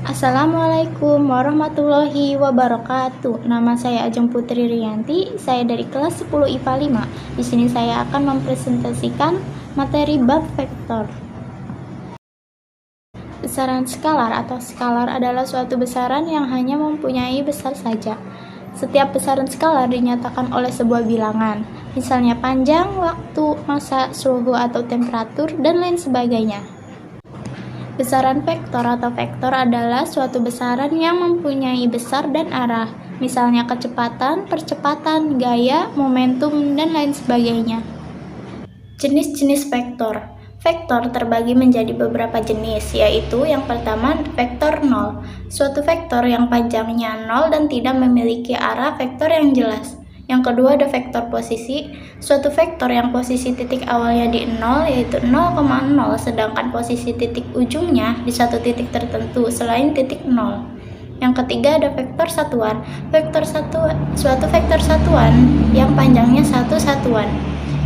Assalamualaikum warahmatullahi wabarakatuh. Nama saya Ajeng Putri Riyanti. Saya dari kelas 10 IPA 5. Di sini saya akan mempresentasikan materi bab vektor. Besaran skalar atau skalar adalah suatu besaran yang hanya mempunyai besar saja. Setiap besaran skalar dinyatakan oleh sebuah bilangan, misalnya panjang, waktu, masa, suhu atau temperatur, dan lain sebagainya. Besaran vektor atau vektor adalah suatu besaran yang mempunyai besar dan arah, misalnya kecepatan, percepatan, gaya, momentum, dan lain sebagainya. Jenis-jenis vektor. Vektor terbagi menjadi beberapa jenis, yaitu yang pertama vektor 0. Suatu vektor yang panjangnya 0 dan tidak memiliki arah vektor yang jelas. Yang kedua ada vektor posisi, suatu vektor yang posisi titik awalnya di 0 yaitu 0,0 sedangkan posisi titik ujungnya di satu titik tertentu selain titik 0. Yang ketiga ada vektor satuan, suatu vektor satuan yang panjangnya satu satuan.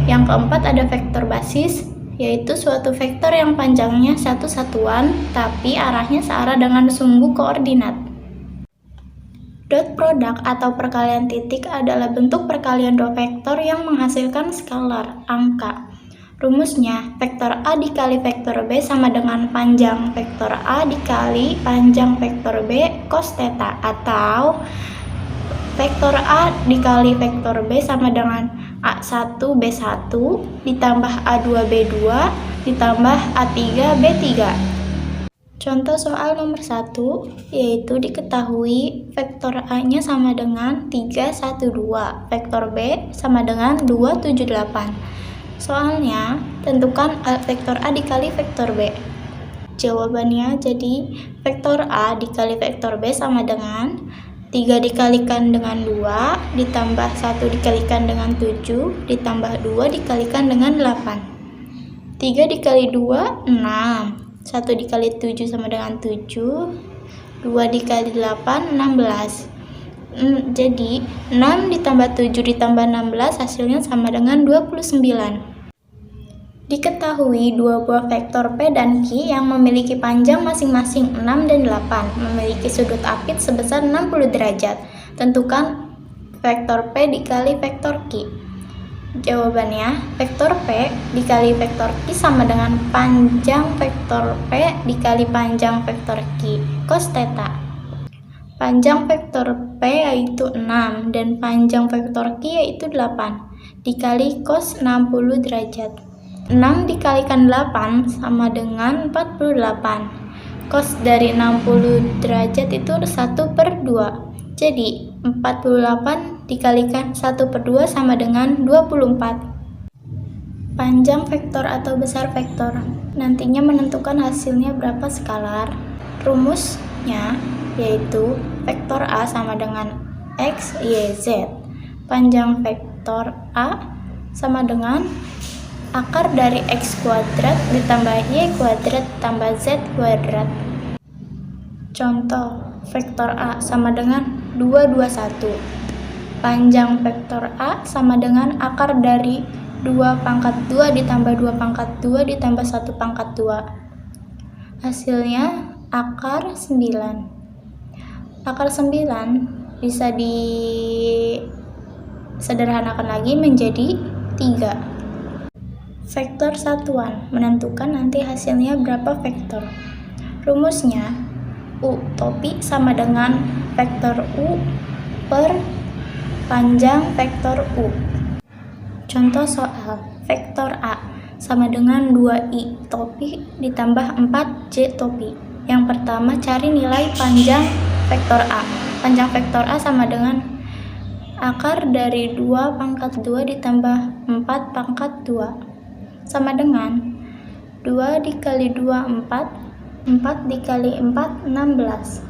Yang keempat ada vektor basis, yaitu suatu vektor yang panjangnya satu satuan tapi arahnya searah dengan sumbu koordinat. Dot product atau perkalian titik adalah bentuk perkalian dua vektor yang menghasilkan skalar, angka. Rumusnya, vektor A dikali vektor B sama dengan panjang vektor A dikali panjang vektor B cos theta, atau vektor A dikali vektor B sama dengan A1 B1 ditambah A2 B2 ditambah A3 B3. Contoh soal nomor 1 yaitu diketahui vektor A-nya sama dengan 312, vektor B sama dengan 278. Soalnya, tentukan vektor A dikali vektor B. Jawabannya jadi vektor A dikali vektor B sama dengan 3 dikalikan dengan 2 ditambah 1 dikalikan dengan 7 ditambah 2 dikalikan dengan 8. 3 dikali 2, 6. 1 dikali 7 sama dengan 7, 2 dikali 8, 16. Jadi 6 ditambah 7 ditambah 16 hasilnya sama dengan 29. Diketahui dua buah vektor P dan Q yang memiliki panjang masing-masing 6 dan 8 memiliki sudut apit sebesar 60 derajat. Tentukan vektor P dikali vektor Q. Jawabannya, vektor P dikali vektor Q sama dengan panjang vektor P dikali panjang vektor Q cos theta. Panjang vektor P yaitu 6 dan panjang vektor Q yaitu 8 dikali cos 60 derajat. 6 dikalikan 8 sama dengan 48. Cos dari 60 derajat itu 1/2. Jadi 48 dikalikan 1/2 sama dengan 24. Panjang vektor atau besar vektor nantinya menentukan hasilnya berapa skalar. Rumusnya yaitu vektor A sama dengan X, Y, Z. Panjang vektor A sama dengan akar dari X kuadrat ditambah Y kuadrat tambah Z kuadrat. Contoh, vektor A sama dengan 221. Panjang vektor A sama dengan akar dari 2 pangkat 2 ditambah 2 pangkat 2 ditambah 1 pangkat 2. Hasilnya akar 9. Akar 9 bisa disederhanakan lagi menjadi 3. Vektor satuan menentukan nanti hasilnya berapa vektor. Rumusnya U topi sama dengan vektor U per panjang vektor U. Contoh soal, vektor A sama dengan 2I topi ditambah 4J topi. Yang pertama cari nilai panjang vektor A. Panjang vektor A sama dengan akar dari 2 pangkat 2 ditambah 4 pangkat 2. Sama dengan 2 dikali 2, 4. 4 dikali 4, 16.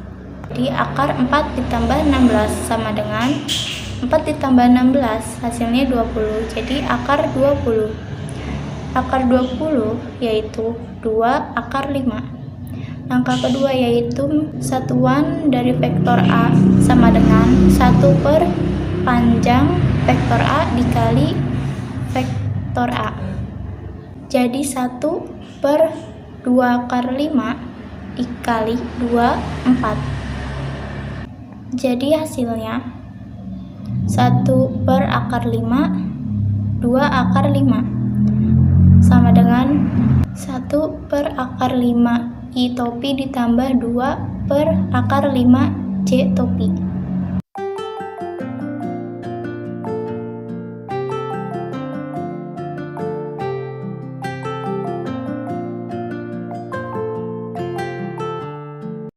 Jadi akar 4 ditambah 16 sama dengan 4 ditambah 16 hasilnya 20. Jadi akar 20. Akar 20 yaitu 2 akar 5. Angka kedua yaitu satuan dari vektor A sama dengan 1 per panjang vektor A dikali vektor A. Jadi 1 per 2 akar 5 dikali 2, 4. Jadi hasilnya 1/5, 2/5 sama dengan 1/5 I topi ditambah 2/5 J topi.